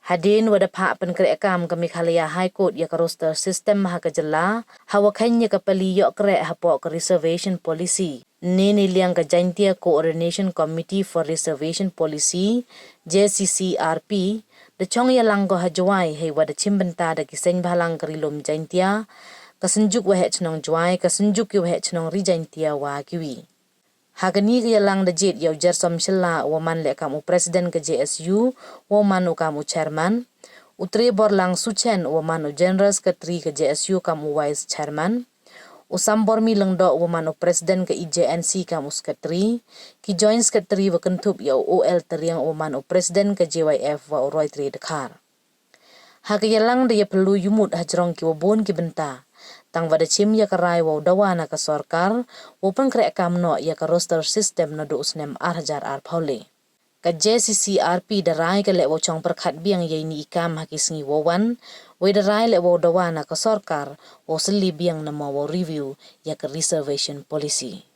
Hadin wada pak pynkrehkaam kami khalaya High Court ya ka roster sistem maha kejela hawakanya ka pali yok krek hapok ka reservation policy. Nini liang ka Jaintia Coordination Committee for Reservation Policy JCCRP da chong ya langgo hajwai hei wada chimbenta da kiseng balang karilom Jaintia kasenjuk wahe chnong jwai kasenjuk yu wahe chnong ri Jaintia wa kiwi. Hagani ya lang da jet yau jersom shilla waman le kamu presiden ke JSU waman kamu chairman utre bor lang suchen waman general secretary ke JSU kamu vice chairman usambor mi lengdo waman presiden ke IJNC kamu secretary ki joint secretary wa kentup yau OL teriang waman presiden ke JYF wa uroi tri dekar. Hagaya lang da ya perlu yumut hajrong ki wabon ki benta tang wada chim ya karai wa dawa na ka sarkar wa pynkrehkaam no ya ka roster system nadooh snem arhajar arphole ka JCCRP darai ka le wa chong perkhat biang ye ni ikam hakisngi wawan we darai le wa dawa na ka sarkar wa seli biang na ma wa review ya ka reservation policy.